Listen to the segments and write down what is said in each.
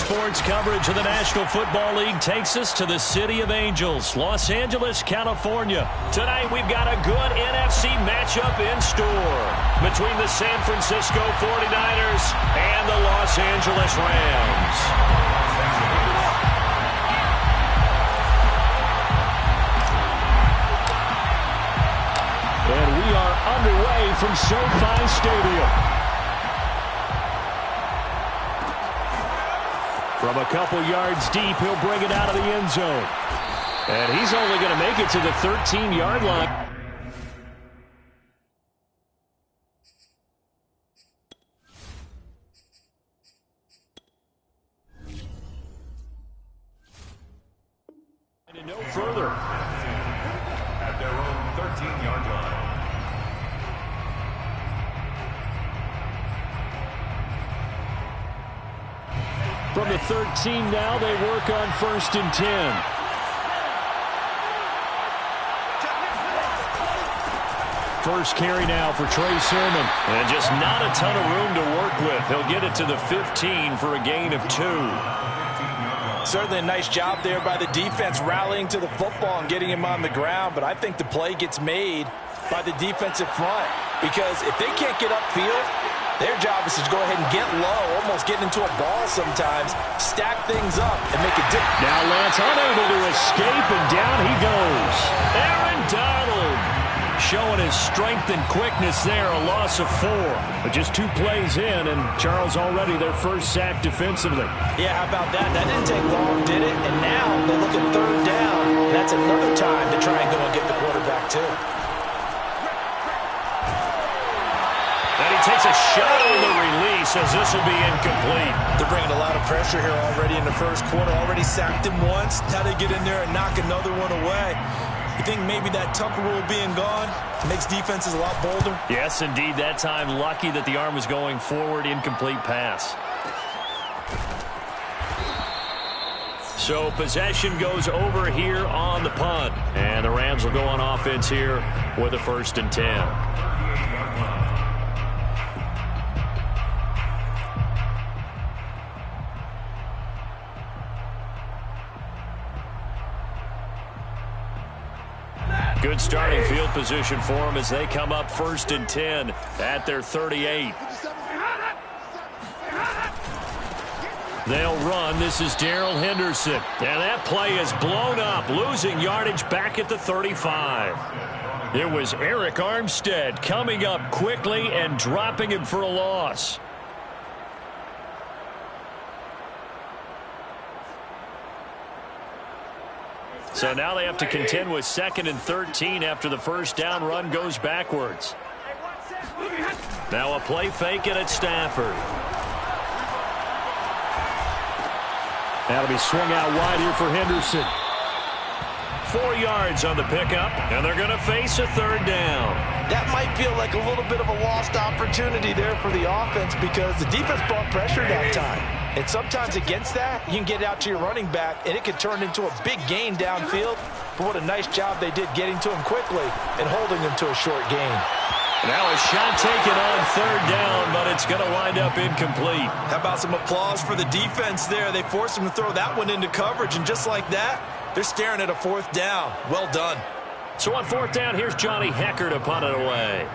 sports coverage of the National Football League takes us to the City of Angels, Los Angeles, California. Tonight we've got a good NFC matchup in store between the San Francisco 49ers and the Los Angeles Rams. And we are underway from SoFi Stadium. From a couple yards deep, he'll bring it out of the end zone. And he's only going to make it to the 13-yard line. And no further. At their own 13-yard line. From the 13 now, they work on 1st and 10. First carry now for Trey Sermon. And just not a ton of room to work with. He'll get it to the 15 for a gain of 2. Certainly a nice job there by the defense rallying to the football and getting him on the ground. But I think the play gets made by the defensive front. Because if they can't get upfield, their job is to go ahead and get low, almost get into a ball sometimes, stack things up, and make it different. Now Lance unable to escape, and down he goes. Aaron Donald showing his strength and quickness there, a loss of 4. But just 2 plays in, and Charles already their first sack defensively. Yeah, how about that? That didn't take long, did it? And now they look at 3rd down. That's another time to try and go and get the quarterback, too. Takes a shot on the release as this will be incomplete. They're bringing a lot of pressure here already in the first quarter. Already sacked him once. Now they get in there and knock another one away. You think maybe that Tucker rule being gone makes defenses a lot bolder? Yes, indeed. That time lucky that the arm was going forward. Incomplete pass. So possession goes over here on the punt. And the Rams will go on offense here with a 1st and 10. Good starting field position for them as they come up 1st and 10 at their 38. They'll run. This is Darrell Henderson. And that play is blown up, losing yardage back at the 35. It was Eric Armstead coming up quickly and dropping him for a loss. So now they have to contend with 2nd and 13 after the first down run goes backwards. Now a play fake it at Stafford. That'll be swung out wide here for Henderson. 4 yards on the pickup, and they're going to face a 3rd down. That might feel like a little bit of a lost opportunity there for the offense because the defense brought pressure that time. And sometimes against that, you can get out to your running back, and it could turn into a big gain downfield. But what a nice job they did getting to him quickly and holding him to a short gain. Now a shot taken on 3rd down, but it's going to wind up incomplete. How about some applause for the defense there? They forced him to throw that one into coverage, and just like that, they're staring at a 4th down. Well done. So on 4th down, here's Johnny Hecker to punt it away.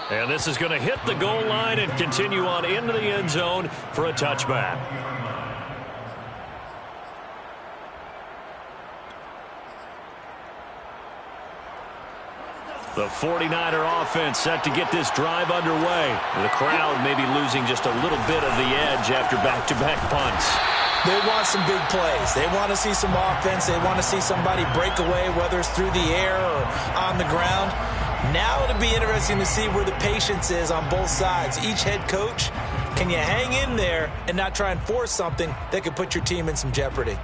And this is going to hit the goal line and continue on into the end zone for a touchback. The 49er offense set to get this drive underway. The crowd maybe losing just a little bit of the edge after back-to-back punts. They want some big plays. They want to see some offense. They want to see somebody break away, whether it's through the air or on the ground. Now it'll be interesting to see where the patience is on both sides. Each head coach, can you hang in there and not try and force something that could put your team in some jeopardy?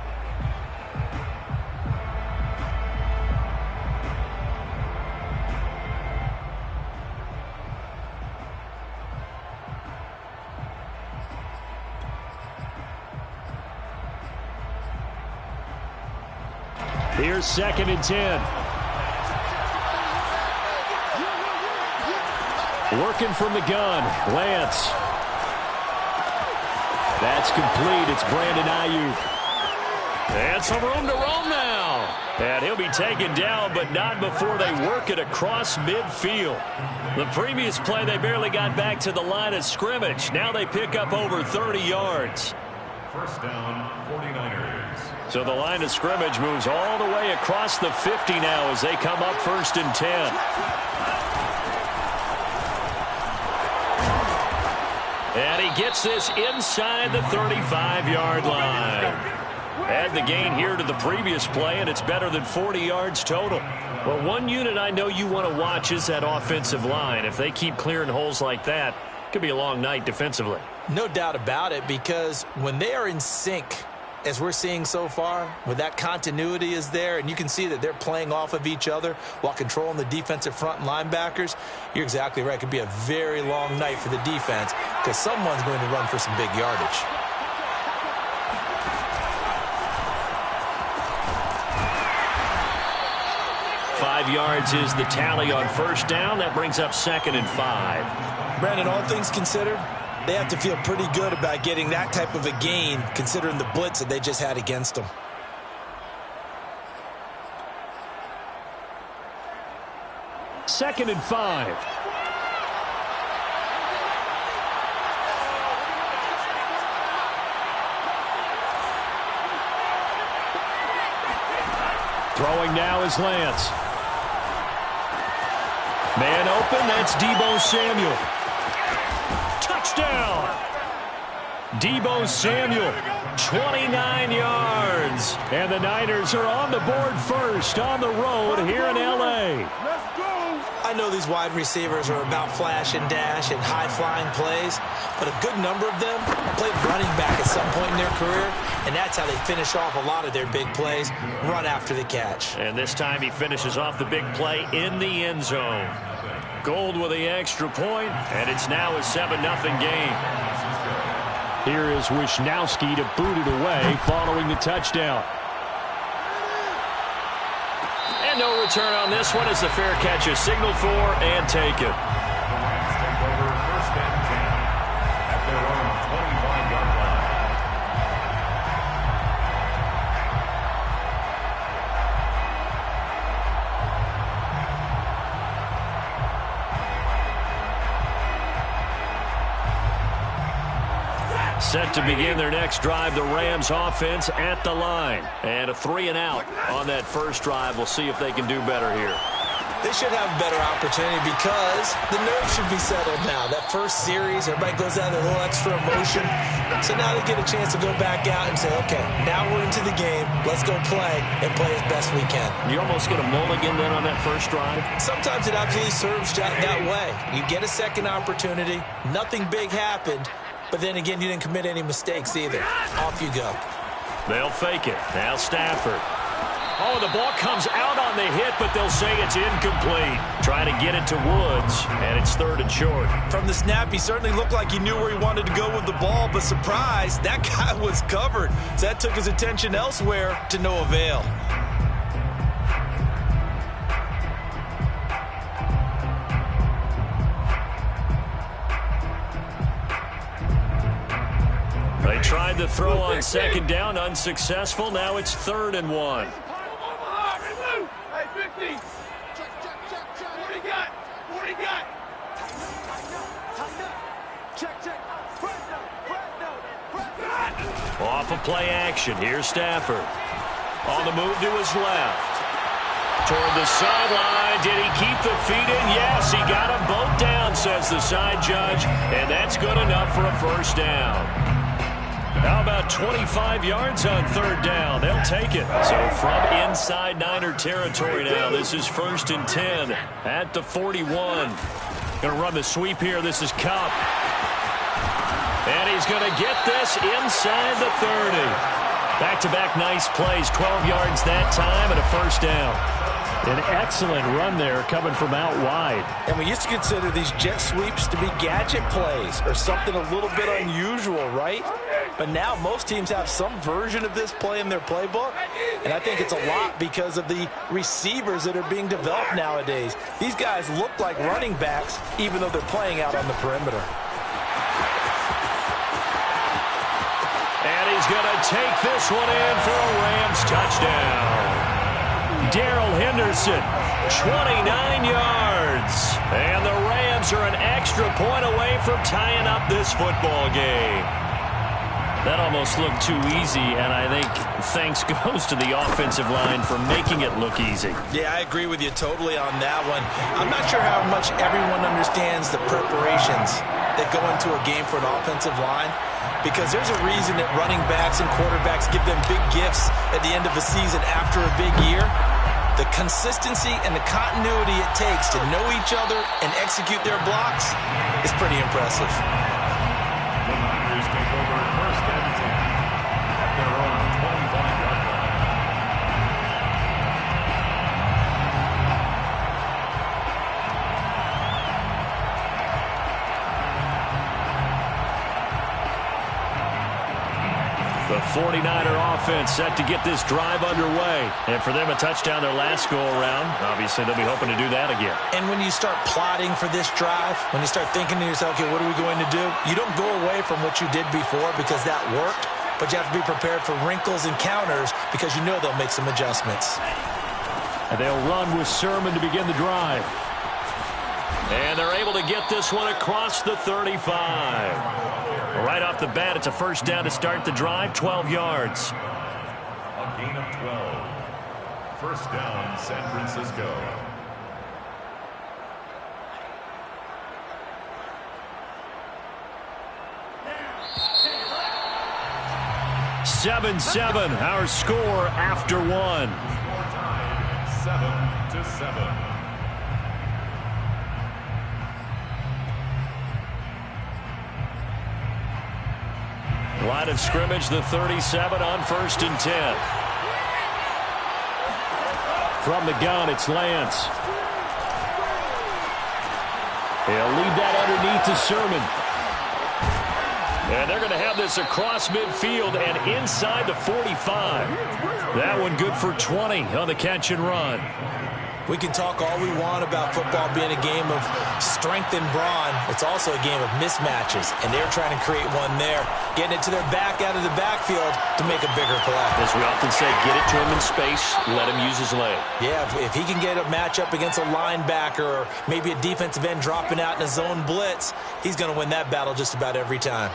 Here's 2nd and 10. Working from the gun, Lance. That's complete. It's Brandon Ayuk. And some room to roam now. And he'll be taken down, but not before they work it across midfield. The previous play, they barely got back to the line of scrimmage. Now they pick up over 30 yards. First down, 49ers. So the line of scrimmage moves all the way across the 50 now as they come up 1st and 10. And he gets this inside the 35-yard line. Add the gain here to the previous play, and it's better than 40 yards total. Well, one unit I know you want to watch is that offensive line. If they keep clearing holes like that, it could be a long night defensively. No doubt about it, because when they are in sync, as we're seeing so far, when that continuity is there, and you can see that they're playing off of each other while controlling the defensive front and linebackers, you're exactly right. It could be a very long night for the defense because someone's going to run for some big yardage. Five yards is the tally on first down. That brings up 2nd and 5. Brandon, all things considered, they have to feel pretty good about getting that type of a gain considering the blitz that they just had against them. Second and 5. Throwing now is Lance. Man open, that's Deebo Samuel. Touchdown! Deebo Samuel, 29 yards. And the Niners are on the board first on the road here in L.A. I know these wide receivers are about flash and dash and high-flying plays, but a good number of them played running back at some point in their career, and that's how they finish off a lot of their big plays, run after the catch. And this time he finishes off the big play in the end zone. Gold with the extra point, and it's now a 7-0 game. Here is Wisnowski to boot it away following the touchdown. And no return on this one as the fair catch is signaled for and taken. The Rams take over 1st and 10 at their own 25-yard line. Set to begin their next drive, the Rams offense at the line. And a 3-and-out on that first drive. We'll see if they can do better here. They should have a better opportunity because the nerves should be settled now. That first series, everybody goes out with a little extra emotion. So now they get a chance to go back out and say, okay, now we're into the game. Let's go play and play as best we can. You almost get a mulligan then on that first drive? Sometimes it absolutely serves that way. You get a second opportunity. Nothing big happened. But then again, you didn't commit any mistakes either. Off you go. They'll fake it. Now Stafford. Oh, the ball comes out on the hit, but they'll say it's incomplete. Trying to get it to Woods, and it's 3rd and short. From the snap, he certainly looked like he knew where he wanted to go with the ball, but surprise, that guy was covered. So that took his attention elsewhere to no avail. They tried to throw on 2nd down, unsuccessful. Now it's 3rd and 1. Off of play action. Here's Stafford. On the move to his left. Toward the sideline. Did he keep the feet in? Yes, he got them both down, says the side judge. And that's good enough for a first down. How about 25 yards on 3rd down? They'll take it. So from inside Niner territory now, this is 1st and 10 at the 41. Going to run the sweep here. This is Kupp. And he's going to get this inside the 30. Back-to-back nice plays. 12 yards that time and a first down. An excellent run there coming from out wide. And we used to consider these jet sweeps to be gadget plays or something a little bit unusual, right? But now most teams have some version of this play in their playbook. And I think it's a lot because of the receivers that are being developed nowadays. These guys look like running backs even though they're playing out on the perimeter. And he's going to take this one in for a Rams touchdown. Darrell Henderson, 29 yards. And the Rams are an extra point away from tying up this football game. That almost looked too easy, and I think thanks goes to the offensive line for making it look easy. Yeah, I agree with you totally on that one. I'm not sure how much everyone understands the preparations that go into a game for an offensive line, because there's a reason that running backs and quarterbacks give them big gifts at the end of a season after a big year. The consistency and the continuity it takes to know each other and execute their blocks is pretty impressive. The Niners take over first and 10 at their own 25-yard line. The 49er offense set to get this drive underway. And for them, a touchdown their last go-around. Obviously, they'll be hoping to do that again. And when you start plotting for this drive, when you start thinking to yourself, okay, what are we going to do? You don't go away from what you did before because that worked, but you have to be prepared for wrinkles and counters because you know they'll make some adjustments. And they'll run with Sermon to begin the drive. And they're able to get this one across the 35. Right off the bat, it's a first down to start the drive, 12 yards. A gain of 12. First down, San Francisco. Seven, our score after one. Score tied 7-7. Line of scrimmage, the 37 on first and 10. From the gun, it's Lance. He'll leave that underneath to Sermon. And they're going to have this across midfield and inside the 45. That one good for 20 on the catch and run. We can talk all we want about football being a game of strength and brawn. It's also a game of mismatches, and they're trying to create one there, getting it to their back out of the backfield to make a bigger play. As we often say, get it to him in space, let him use his leg. Yeah, if he can get a matchup against a linebacker or maybe a defensive end dropping out in a zone blitz, he's going to win that battle just about every time.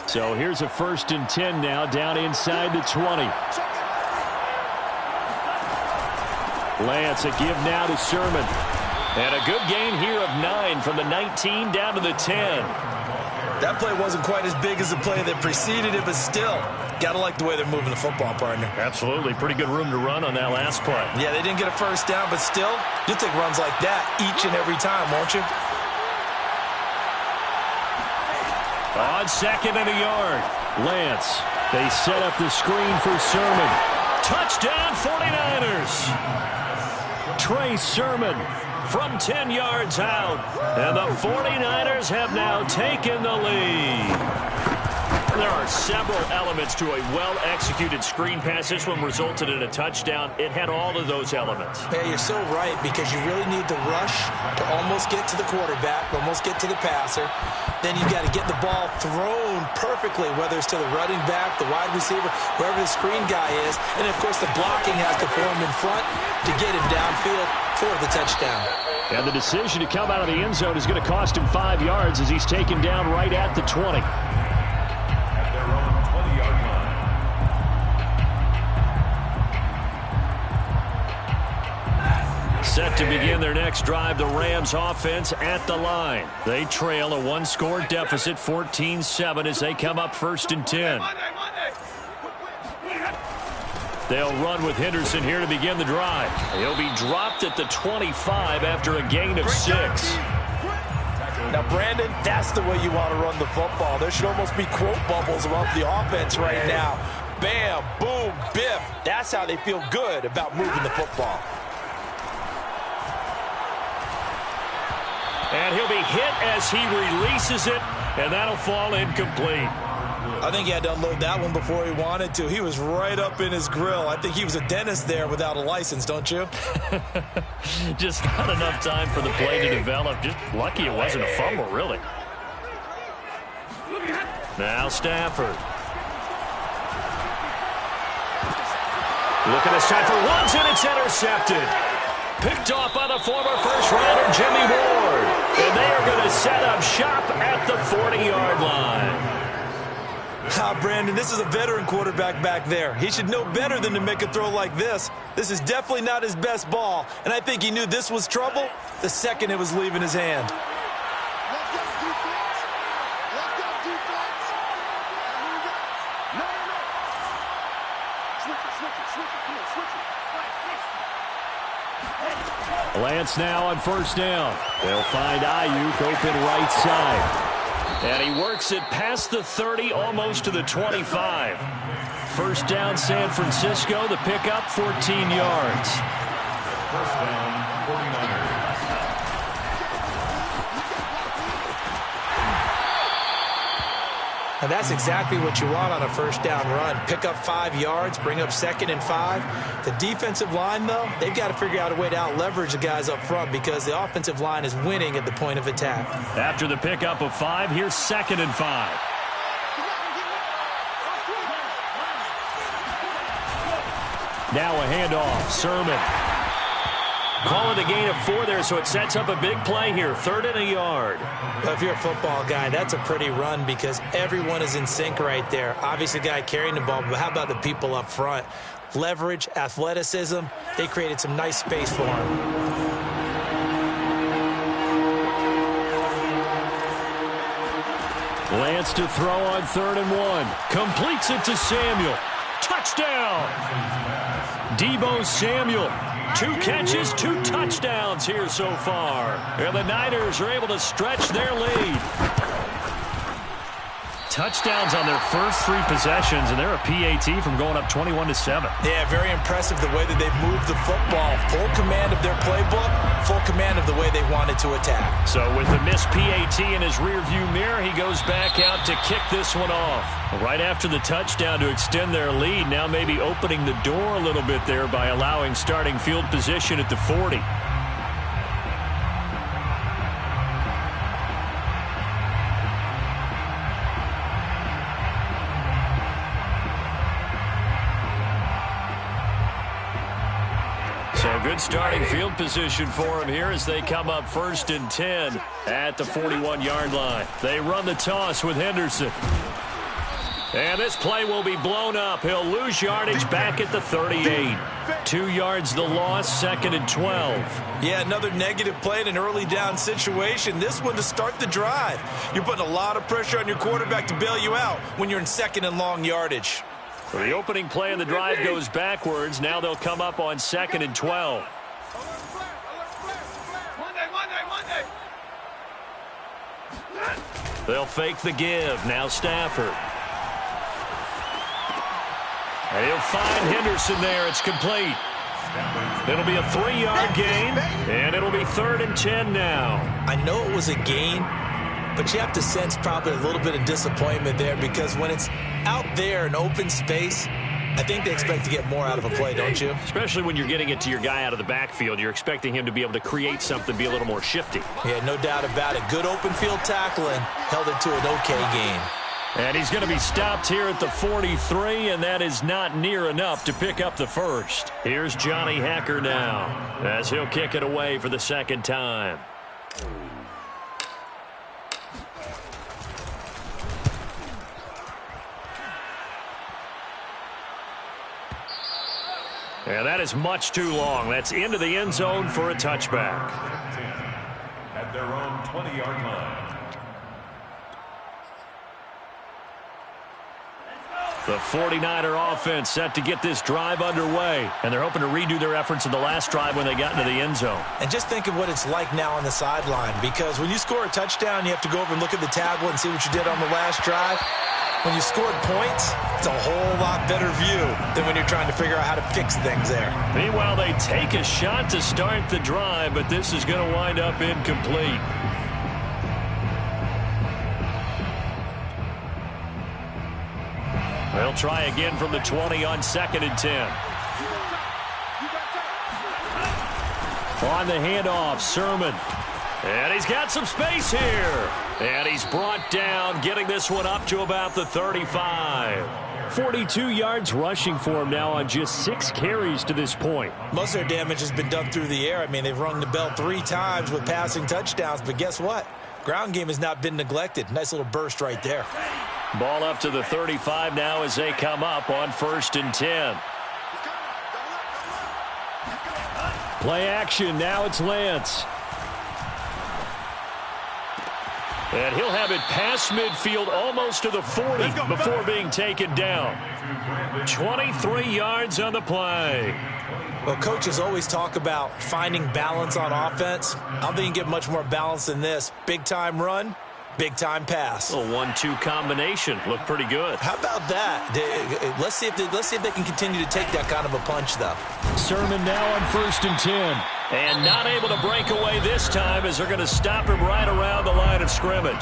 So here's a first and 10 now, down inside the 20. Lance, a give now to Sermon. And a good gain here of 9 from the 19 down to the 10. That play wasn't quite as big as the play that preceded it, but still, got to like the way they're moving the football, partner. Absolutely. Pretty good room to run on that last play. Yeah, they didn't get a first down, but still, you'll take runs like that each and every time, won't you? On second and a yard. Lance, they set up the screen for Sermon. Touchdown 49ers. Trey Sermon from 10 yards out. And the 49ers have now taken the lead. There are several elements to a well-executed screen pass. This one resulted in a touchdown. It had all of those elements. Yeah, you're so right, because you really need to rush to almost get to the quarterback, almost get to the passer. Then you've got to get the ball thrown perfectly, whether it's to the running back, the wide receiver, wherever the screen guy is. And, of course, the blocking has to form in front to get him downfield for the touchdown. And the decision to come out of the end zone is going to cost him 5 yards as he's taken down right at the 20. Set to begin their next drive, the Rams offense at the line. They trail a one-score deficit, 14-7, as they come up first and 10. They'll run with Henderson here to begin the drive. He'll be dropped at the 25 after a gain of 6. Now, Brandon, that's the way you want to run the football. There should almost be quote bubbles around the offense right now. bam, boom, biff. That's how they feel good about moving the football. And he'll be hit as he releases it, and that'll fall incomplete. I think he had to unload that one before he wanted to. He was right up in his grill. I think he was a dentist there without a license, don't you? Just not enough time for the play to develop. Just lucky it wasn't a fumble, really. Now Stafford. Look at this time for once, and it's intercepted. Picked off by the former first-rounder Jimmy Ward. And they are going to set up shop at the 40-yard line. Brandon, this is a veteran quarterback back there. He should know better than to make a throw like this. This is definitely not his best ball, and I think he knew this was trouble the second it was leaving his hand. Lance now on first down. They'll find Ayuk open right side. And he works it past the 30, almost to the 25. First down, San Francisco. The pickup, 14 yards. First down, 49ers. And that's exactly what you want on a first down run. Pick up 5 yards, bring up 2nd and 5. The defensive line, though, they've got to figure out a way to out-leverage the guys up front because the offensive line is winning at the point of attack. After the pickup of 5, here's 2nd and 5. Now a handoff, Sermon. Call it a gain of 4 there, so it sets up a big play here. 3rd and a yard. Well, if you're a football guy, that's a pretty run because everyone is in sync right there. Obviously, the guy carrying the ball, but how about the people up front? Leverage, athleticism, they created some nice space for him. Lance to throw on 3rd and 1. Completes it to Samuel. Touchdown! Deebo Samuel. 2 catches, 2 touchdowns here so far. And the Niners are able to stretch their lead. Touchdowns on their first 3 possessions, and they're a PAT from going up 21-7. Yeah, very impressive the way that they've moved the football. Full command of their playbook, full command of the way they wanted to attack. So with the missed PAT in his rearview mirror, he goes back out to kick this one off. Right after the touchdown to extend their lead, now maybe opening the door a little bit there by allowing starting field position at the 40. So good starting field position for him here as they come up 1st and 10 at the 41-yard line. They run the toss with Henderson. And this play will be blown up. He'll lose yardage back at the 38. 2 yards the loss, 2nd and 12. Yeah, another negative play in an early down situation. This one to start the drive. You're putting a lot of pressure on your quarterback to bail you out when you're in 2nd and long yardage. So the opening play of the drive goes backwards. Now they'll come up on 2nd and 12. They'll fake the give. Now Stafford. And he'll find Henderson there. It's complete. It'll be a 3-yard gain, and it'll be 3rd and 10 now. I know it was a gain, but you have to sense probably a little bit of disappointment there because when it's out there in open space, I think they expect to get more out of a play, don't you? Especially when you're getting it to your guy out of the backfield. You're expecting him to be able to create something, be a little more shifty. Yeah, no doubt about it. Good open field tackling, held it to an okay gain. And he's going to be stopped here at the 43, and that is not near enough to pick up the first. Here's Johnny Hacker now as he'll kick it away for the 2nd time. And that is much too long. That's into the end zone for a touchback. At their own 20-yard line. The 49er offense set to get this drive underway, and they're hoping to redo their efforts in the last drive when they got into the end zone. And just think of what it's like now on the sideline, because when you score a touchdown, you have to go over and look at the tablet and see what you did on the last drive. When you scored points, it's a whole lot better view than when you're trying to figure out how to fix things there. Meanwhile, they take a shot to start the drive, but this is going to wind up incomplete. They'll try again from the 20 on 2nd and 10. On the handoff, Sermon. And he's got some space here. And he's brought down, getting this one up to about the 35. 42 yards rushing for him now on just 6 carries to this point. Most of their damage has been done through the air. I mean, they've rung the bell 3 times with passing touchdowns. But guess what? Ground game has not been neglected. Nice little burst right there. Ball up to the 35 now as they come up on 1st and 10. Play action. Now it's Lance. And he'll have it past midfield almost to the 40 before being taken down. 23 yards on the play. Well, coaches always talk about finding balance on offense. I don't think you can get much more balance than this. Big-time run, big-time pass. A 1-2 combination. Looked pretty good. How about that? Let's see if they can continue to take that kind of a punch, though. Sermon now on 1st and 10. And not able to break away this time as they're going to stop him right around the line of scrimmage.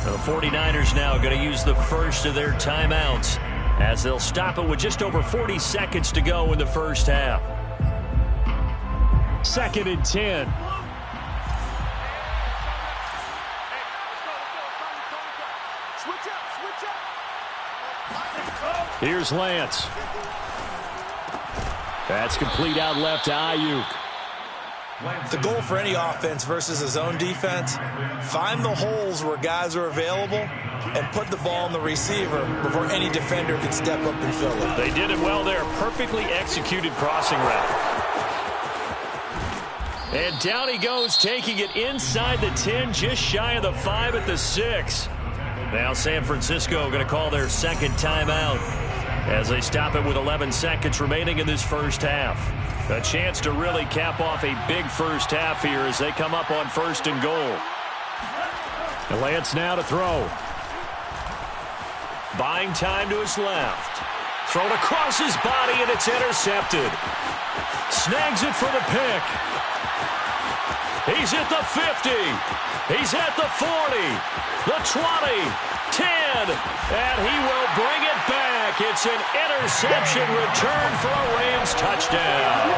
The 49ers now going to use the first of their timeouts as they'll stop it with just over 40 seconds to go in the first half. 2nd and 10. Here's Lance. That's complete out left to Ayuk. The goal for any offense versus a zone defense, find the holes where guys are available and put the ball in the receiver before any defender can step up and fill it. They did it well there. Perfectly executed crossing route. And down he goes, taking it inside the 10, just shy of the 5 at the 6. Now San Francisco going to call their 2nd timeout as they stop it with 11 seconds remaining in this first half. A chance to really cap off a big first half here as they come up on 1st and goal. Lance now to throw. Buying time to his left. Thrown across his body, and it's intercepted. Snags it for the pick. He's at the 50. He's at the 40. The 20. 10. And he will bring it back. It's an interception return for a Rams touchdown.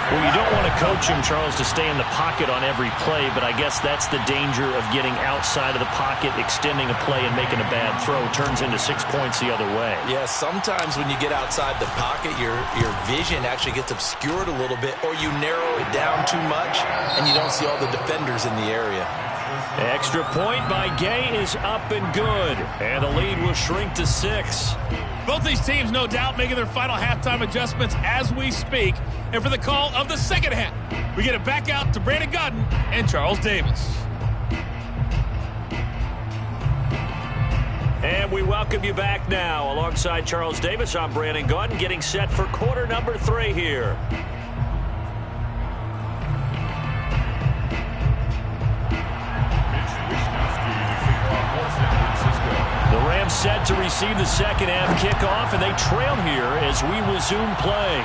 Well, you don't want to coach him, Charles, to stay in the pocket on every play, but I guess that's the danger of getting outside of the pocket, extending a play, and making a bad throw. Turns into 6 points the other way. Yeah, sometimes when you get outside the pocket, your vision actually gets obscured a little bit, or you narrow it down too much, and you don't see all the defenders in the area. Extra point by Gay is up and good, and the lead will shrink to 6. Both these teams, no doubt, making their final halftime adjustments as we speak. And for the call of the second half, we get it back out to Brandon Godden and Charles Davis. And we welcome you back now. Alongside Charles Davis, I'm Brandon Godden, getting set for quarter number 3 here. Set to receive the second half kickoff, and they trail here as we resume play.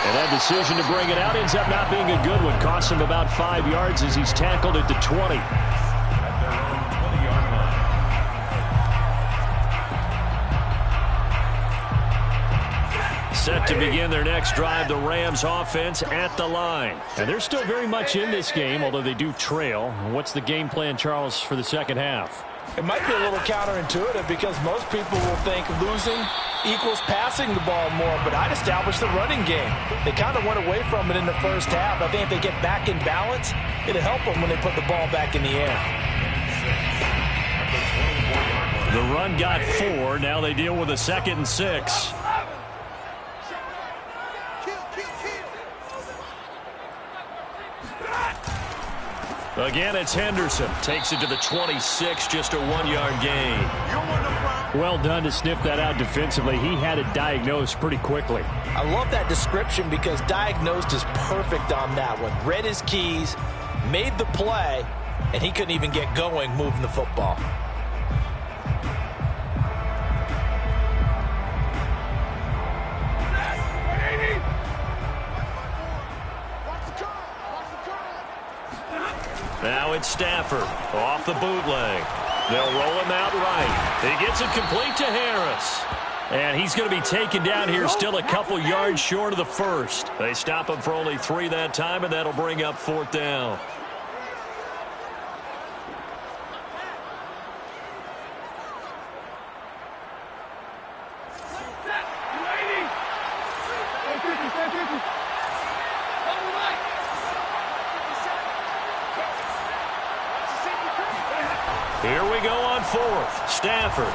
And that decision to bring it out ends up not being a good one. Costs him about 5 yards as he's tackled at the 20. Set to begin their next drive, the Rams offense at the line. And they're still very much in this game, although they do trail. What's the game plan, Charles, for the second half? It might be a little counterintuitive because most people will think losing equals passing the ball more, but I'd establish the running game. They kind of went away from it in the first half. I think if they get back in balance, it'll help them when they put the ball back in the air. The run got 4. Now they deal with a 2nd and 6. Again, it's Henderson. Takes it to the 26, just a 1-yard gain. Well done to sniff that out defensively. He had it diagnosed pretty quickly. I love that description because diagnosed is perfect on that one. Read his keys, made the play, and he couldn't even get going moving the football. Now it's Stafford off the bootleg. They'll roll him out right. He gets it complete to Harris. And he's going to be taken down here still a couple yards short of the first. They stop him for only 3 that time, and that'll bring up 4th down. Here we go on 4th. Stafford.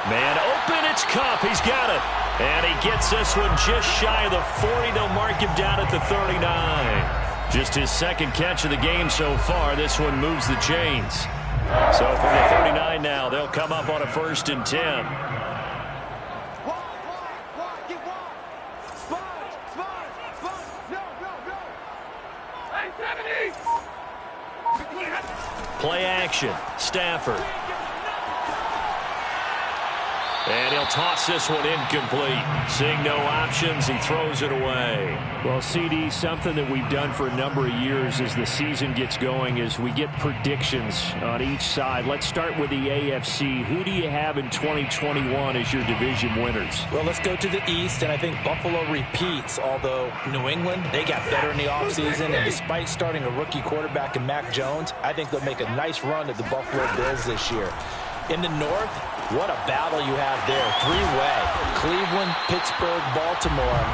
Man open, it's Kupp. He's got it. And he gets this one just shy of the 40. They'll mark him down at the 39. Just his second catch of the game so far. This one moves the chains. So from the 39 now, they'll come up on a 1st and 10. Play action. Stafford. And he'll toss this one incomplete. Seeing no options, he throws it away. Well, CD, something that we've done for a number of years as the season gets going is we get predictions on each side. Let's start with the AFC. Who do you have in 2021 as your division winners? Well, let's go to the East, and I think Buffalo repeats, although New England, they got better in the offseason, and despite starting a rookie quarterback in Mac Jones, I think they'll make a nice run at the Buffalo Bills this year. In the North, what a battle you have there. 3-way. Cleveland, Pittsburgh, Baltimore.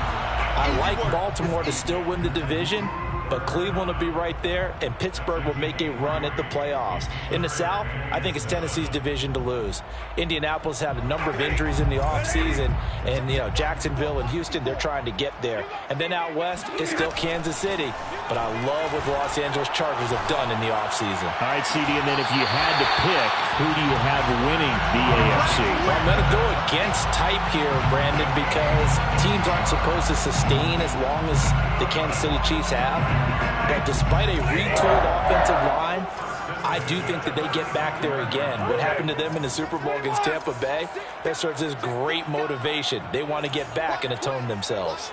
I like Baltimore to still win the division, but Cleveland will be right there, and Pittsburgh will make a run at the playoffs. In the South, I think it's Tennessee's division to lose. Indianapolis had a number of injuries in the offseason, and, you know, Jacksonville and Houston, they're trying to get there. And then out West, it's still Kansas City. But I love what the Los Angeles Chargers have done in the offseason. All right, CD, and then if you had to pick, who do you have winning the AFC? Well, I'm going to go against type here, Brandon, because teams aren't supposed to sustain as long as the Kansas City Chiefs have. But despite a retooled offensive line, I do think that they get back there again. What happened to them in the Super Bowl against Tampa Bay, that serves as great motivation. They want to get back and atone themselves.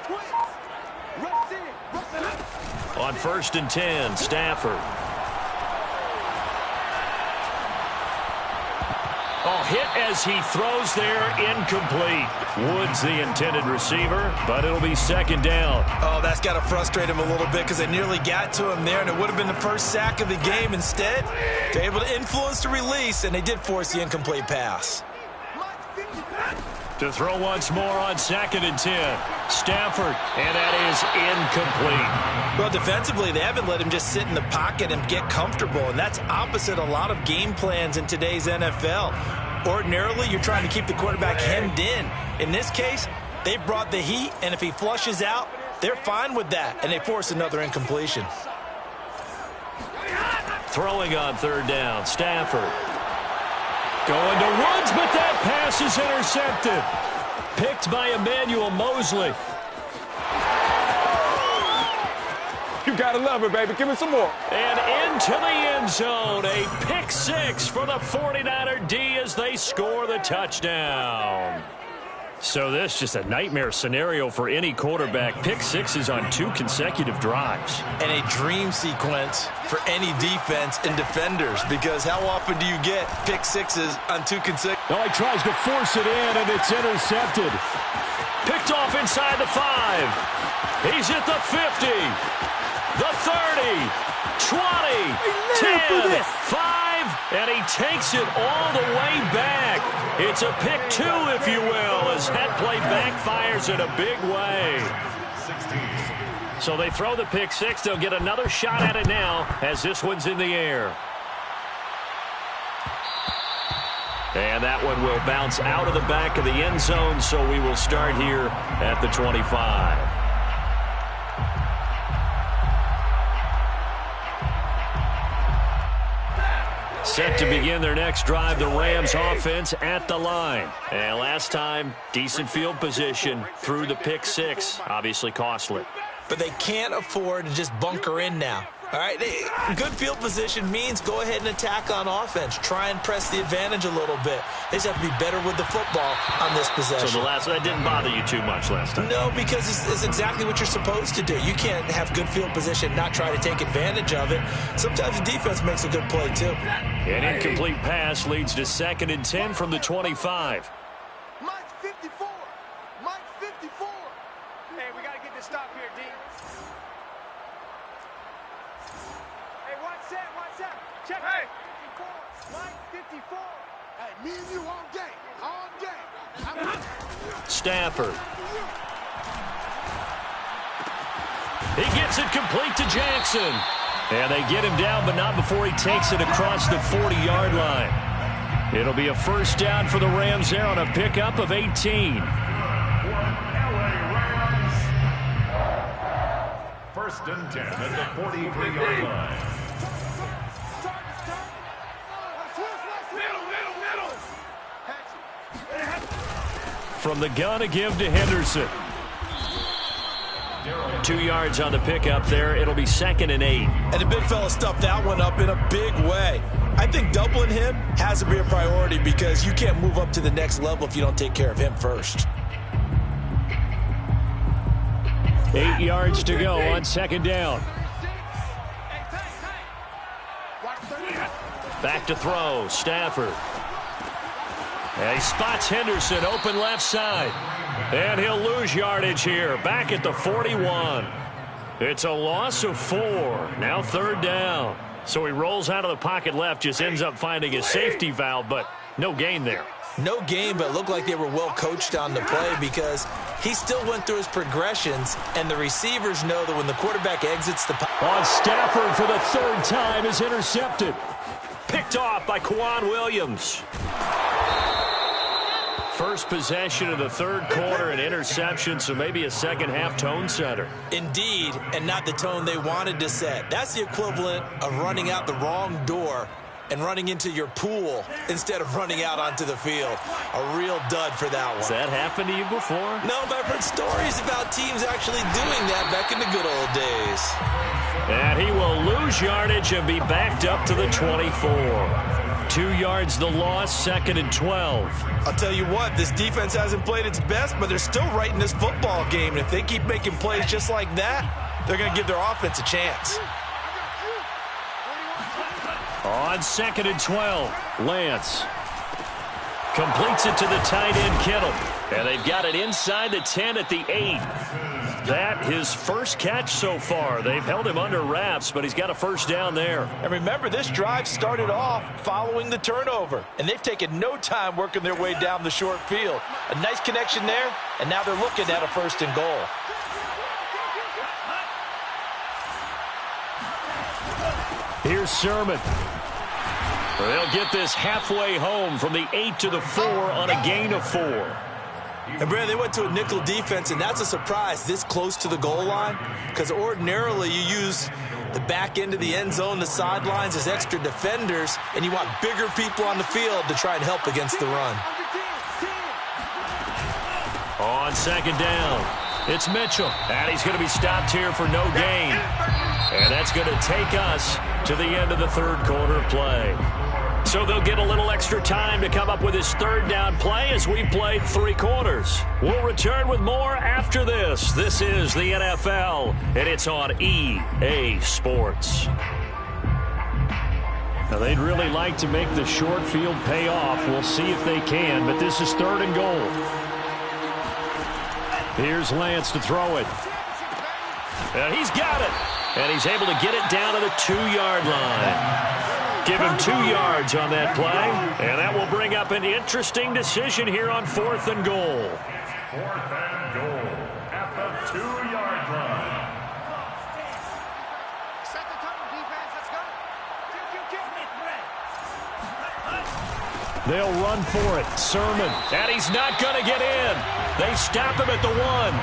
On 1st and 10, Stafford. Oh, hit as he throws there, incomplete. Woods the intended receiver, but it'll be 2nd down. Oh, that's got to frustrate him a little bit because they nearly got to him there, and it would have been the first sack of the game. Instead, they're able to influence the release, and they did force the incomplete pass. To throw once more on 2nd and 10. Stafford, and that is incomplete. Well, defensively, they haven't let him just sit in the pocket and get comfortable, and that's opposite a lot of game plans in today's NFL. Ordinarily, you're trying to keep the quarterback hemmed in. In this case, they brought the heat, and if he flushes out, they're fine with that, and they force another incompletion. Throwing on 3rd down, Stafford. Going to Woods, but that pass is intercepted. Picked by Emmanuel Mosley. You gotta love it, baby. Give me some more. And into the end zone. A pick 6 for the 49er D as they score the touchdown. So this is just a nightmare scenario for any quarterback. Pick 6s on 2 consecutive drives. And a dream sequence for any defense and defenders, because how often do you get pick 6s on 2 consecutive? Well, he tries to force it in, and it's intercepted. Picked off inside the 5. He's at the 50, the 30, 20, 10, 5, and he takes it all the way back. It's a pick 2, if you will, as that play backfires in a big way. So they throw the pick 6. They'll get another shot at it now as this one's in the air. And that one will bounce out of the back of the end zone, so we will start here at the 25. Set to begin their next drive, the Rams offense at the line. And last time, decent field position through the pick 6, obviously costly. But they can't afford to just bunker in now. All right, good field position means go ahead and attack on offense. Try and press the advantage a little bit. They just have to be better with the football on this possession. So that didn't bother you too much last time? No, because it's exactly what you're supposed to do. You can't have good field position and not try to take advantage of it. Sometimes the defense makes a good play, too. An incomplete pass leads to 2nd and 10 from the 25. Mike 54. Mike 54. Hey, we got to get this stop here, D. Hey, watch that. Check. Hey. 54. Mike 54. Hey, me and you all day. All day. Stafford. He gets it complete to Jackson. And they get him down, but not before he takes it across the 40-yard line. It'll be a first down for the Rams there on a pickup of 18. First and 10 at the 43-yard line. From the gun, a give to Henderson. 2 yards on the pickup there. It'll be 2nd and 8. And the big fella stuffed that one up in a big way. I think doubling him has to be a priority because you can't move up to the next level if you don't take care of him first. 8 yards to go on 2nd down. Back to throw. Stafford. And he spots Henderson open left side. And he'll lose yardage here. Back at the 41. It's a loss of 4. Now 3rd down. So he rolls out of the pocket left. Just ends up finding a safety valve, but no gain there. No gain, but it looked like they were well coached on the play because he still went through his progressions, and the receivers know that when the quarterback exits the pocket. On Stafford for the 3rd time is intercepted. Picked off by Quan Williams. First possession of the 3rd quarter, an interception, so maybe a second-half tone setter. Indeed, and not the tone they wanted to set. That's the equivalent of running out the wrong door and running into your pool instead of running out onto the field. A real dud for that one. Has that happened to you before? No, but I've heard stories about teams actually doing that back in the good old days. And he will lose yardage and be backed up to the 24. 2 yards the loss, 2nd and 12. I'll tell you what, this defense hasn't played its best, but they're still right in this football game. And if they keep making plays just like that, they're going to give their offense a chance. On 2nd and 12, Lance completes it to the tight end, Kittle. And they've got it inside the 10 at the 8. That his first catch so far. They've held him under wraps, but he's got a first down there. And remember, this drive started off following the turnover, and they've taken no time working their way down the short field. A nice connection there, and now they're looking at a 1st and goal. Here's Sermon. They'll get this halfway home from the 8 to the 4 on a gain of 4. And, Brad, they went to a nickel defense, and that's a surprise this close to the goal line because ordinarily you use the back end of the end zone, the sidelines as extra defenders, and you want bigger people on the field to try and help against the run. On 2nd down, it's Mitchell. And he's going to be stopped here for no gain. And that's going to take us to the end of the 3rd quarter of play. So they'll get a little extra time to come up with his 3rd down play as we've played 3 quarters. We'll return with more after this. This is the NFL, and it's on EA Sports. Now, they'd really like to make the short field pay off. We'll see if they can, but this is 3rd and goal. Here's Lance to throw it. And he's got it. And he's able to get it down to the 2-yard line. Give him 2 yards on that play, and that will bring up an interesting decision here on 4th and goal. 4th and goal at the 2-yard line. Set the tone, defense. Let's go. They'll run for it. Sermon, and he's not going to get in. They stop him at the 1.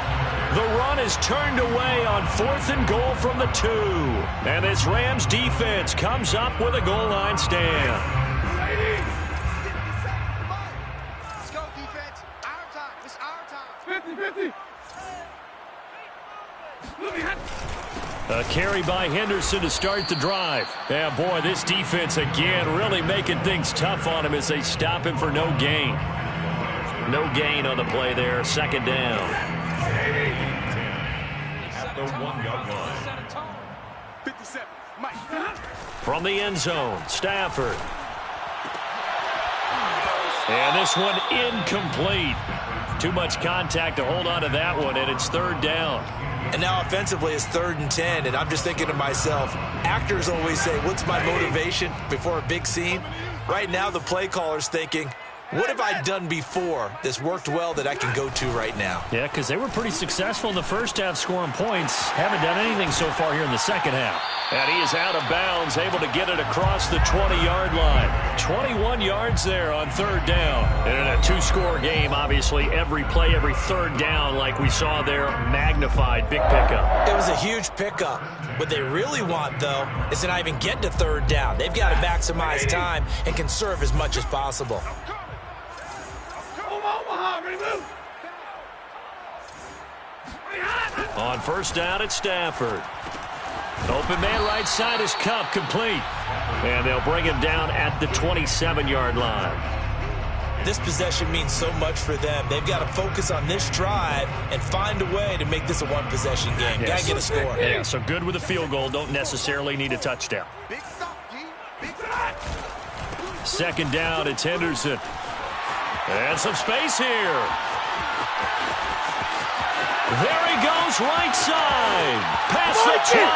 The run is turned away on 4th and goal from the 2. And this Rams defense comes up with a goal line stand. Let's go, defense. Our time. It's our time. 50-50. A carry by Henderson to start the drive. Yeah, boy, this defense again really making things tough on him as they stop him for no gain. No gain on the play there. Second down. At the 1-yard line. 57. Mike. From the end zone, Stafford. And this one incomplete. Too much contact to hold on to that one, and it's third down. And now offensively it's 3rd and 10, and I'm just thinking to myself, actors always say, what's my motivation before a big scene? Right now the play caller's thinking, what have I done before that's worked well that I can go to right now? Yeah, because they were pretty successful in the first half scoring points. Haven't done anything so far here in the second half. And he is out of bounds, able to get it across the 20-yard line. 21 yards there on third down. And in a two-score game, obviously, every play, every third down, like we saw there, magnified. Big pickup. It was a huge pickup. What they really want, though, is to not even get to third down. They've got to maximize time and conserve as much as possible. On first down, it's Stafford. Open man right side is Cup, complete. And they'll bring him down at the 27-yard line. This possession means so much for them. They've got to focus on this drive and find a way to make this a one-possession game. Yes. Got to get a score. Yeah, so good with a field goal. Don't necessarily need a touchdown. Big stop, G. Big stop. Second down, it's Henderson. And some space here. There he goes, right side. Past the 20.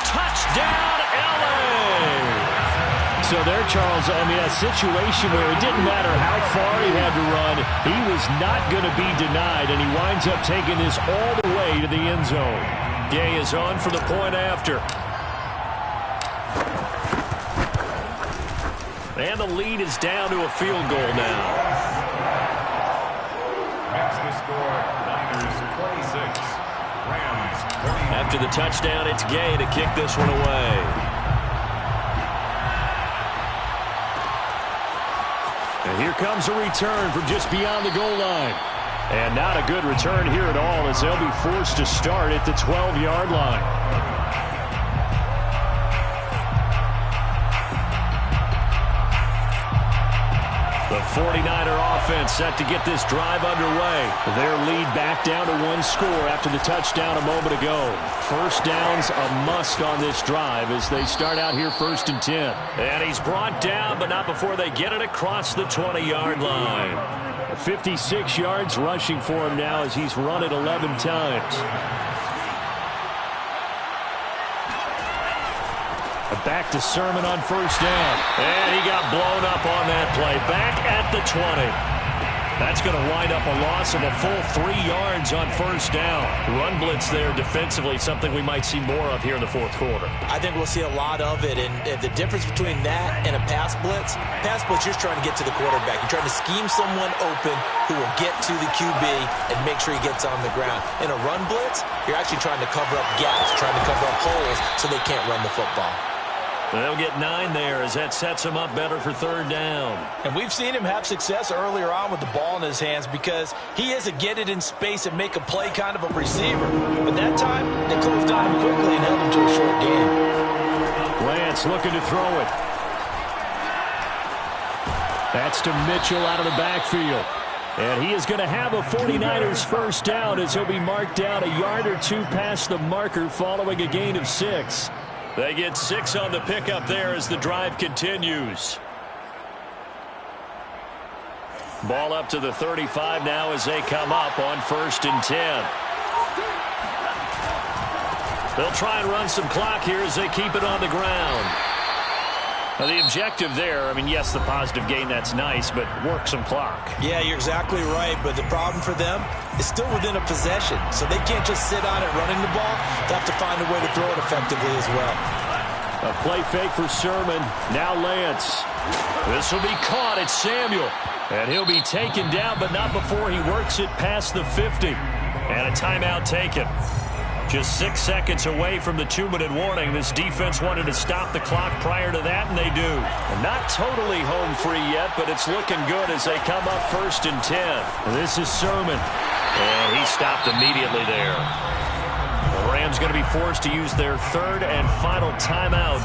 Touchdown, LA. So there, Charles, I mean, a situation where it didn't matter how far he had to run, he was not going to be denied, and he winds up taking this all the way to the end zone. Gay is on for the point after. And the lead is down to a field goal now. Makes the score Niners 26. Rams 20. After the touchdown, it's Gay to kick this one away. And here comes a return from just beyond the goal line. And not a good return here at all as they'll be forced to start at the 12-yard line. The 49er offense set to get this drive underway. Their lead back down to one score after the touchdown a moment ago. First down's a must on this drive as they start out here 1st and 10. And he's brought down, but not before they get it across the 20-yard line. 56 yards rushing for him now as he's run it 11 times. Back to Sermon on first down. And he got blown up on that play. Back at the 20. That's going to wind up a loss of a full 3 yards on first down. Run blitz there defensively, something we might see more of here in the fourth quarter. I think we'll see a lot of it, and the difference between that and a pass blitz, you're trying to get to the quarterback. You're trying to scheme someone open who will get to the QB and make sure he gets on the ground. In a run blitz, you're actually trying to cover up gaps, trying to cover up holes so they can't run the football. They'll get 9 there as that sets him up better for third down. And we've seen him have success earlier on with the ball in his hands because he is a get it in space and make a play kind of a receiver. But that time, they closed on him quickly and held him to a short game. Lance looking to throw it. That's to Mitchell out of the backfield. And he is going to have a 49ers first down as he'll be marked down a yard or two past the marker following a gain of 6. They get 6 on the pickup there as the drive continues. Ball up to the 35 now as they come up on 1st and 10. They'll try and run some clock here as they keep it on the ground. Now the objective there, I mean, yes, the positive gain, that's nice, but work some clock. Yeah, you're exactly right, but the problem for them is still within a possession, so they can't just sit on it running the ball. They'll have to find a way to throw it effectively as well. A play fake for Sermon. Now Lance. This will be caught. It's Samuel. And he'll be taken down, but not before he works it past the 50. And a timeout taken. Just 6 seconds away from the 2-minute warning. This defense wanted to stop the clock prior to that, and they do. And not totally home free yet, but it's looking good as they come up 1st and 10. This is Sermon. And he stopped immediately there. The Rams team's going to be forced to use their third and final timeout.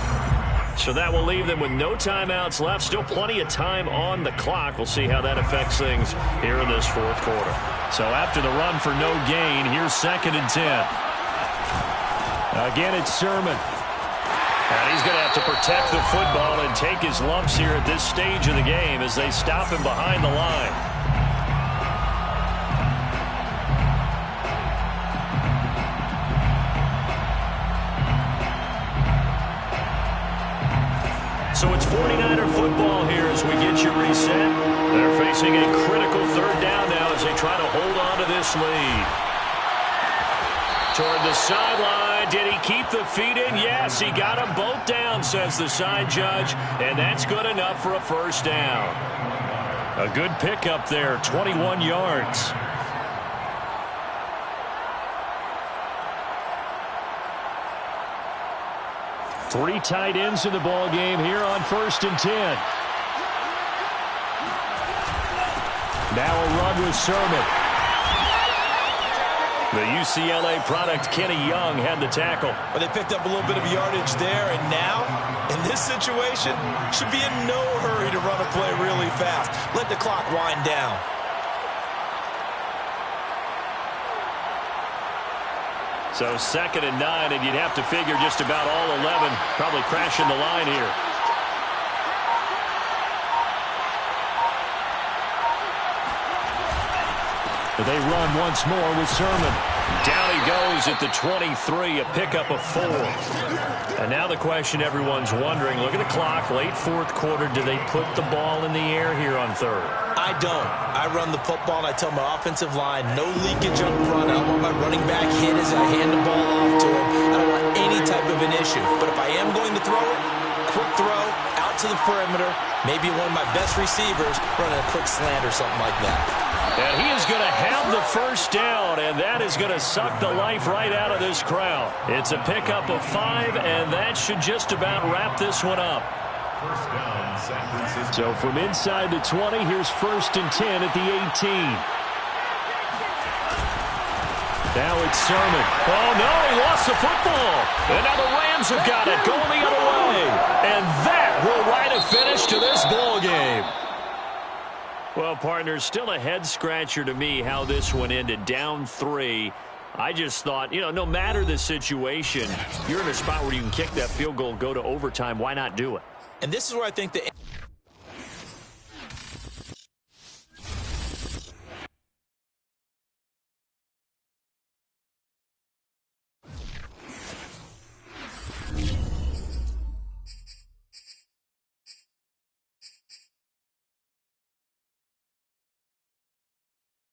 So that will leave them with no timeouts left. Still plenty of time on the clock. We'll see how that affects things here in this fourth quarter. So after the run for no gain, here's 2nd and 10. Again, it's Sermon. And he's going to have to protect the football and take his lumps here at this stage of the game as they stop him behind the line. So it's 49er football here as we get you reset. They're facing a critical 3rd down now as they try to hold on to this lead. Toward the sideline. Did he keep the feet in? Yes, he got them both down, says the side judge, and that's good enough for a 1st down. A good pickup there, 21 yards. Three tight ends in the ball game here on 1st and 10. Now a run with Sermon. The UCLA product, Kenny Young, had the tackle. But they picked up a little bit of yardage there, and now, in this situation, should be in no hurry to run a play really fast. Let the clock wind down. So 2nd and 9, and you'd have to figure just about all 11 probably crashing the line here. But they run once more with Sermon. Down he goes at the 23, a pickup of 4. And now the question everyone's wondering, look at the clock, late 4th quarter, do they put the ball in the air here on 3rd? I don't. I run the football, and I tell my offensive line, no leakage up front. I don't want my running back hit as I hand the ball off to him. I don't want any type of an issue. But if I am going to throw it, quick throw, out to the perimeter, maybe one of my best receivers running a quick slant or something like that. And he is going to have the 1st down, and that is going to suck the life right out of this crowd. It's a pickup of 5, and that should just about wrap this one up. 1st down, San Francisco. So from inside the 20, here's 1st and 10 at the 18. Now it's Sermon. Oh, no, he lost the football. And now the Rams have got it, going the other way. And that will write a finish to this ball game. Well, partners, still a head-scratcher to me how this one ended, down 3. I just thought, no matter the situation, you're in a spot where you can kick that field goal, go to overtime. Why not do it? And this is where I think the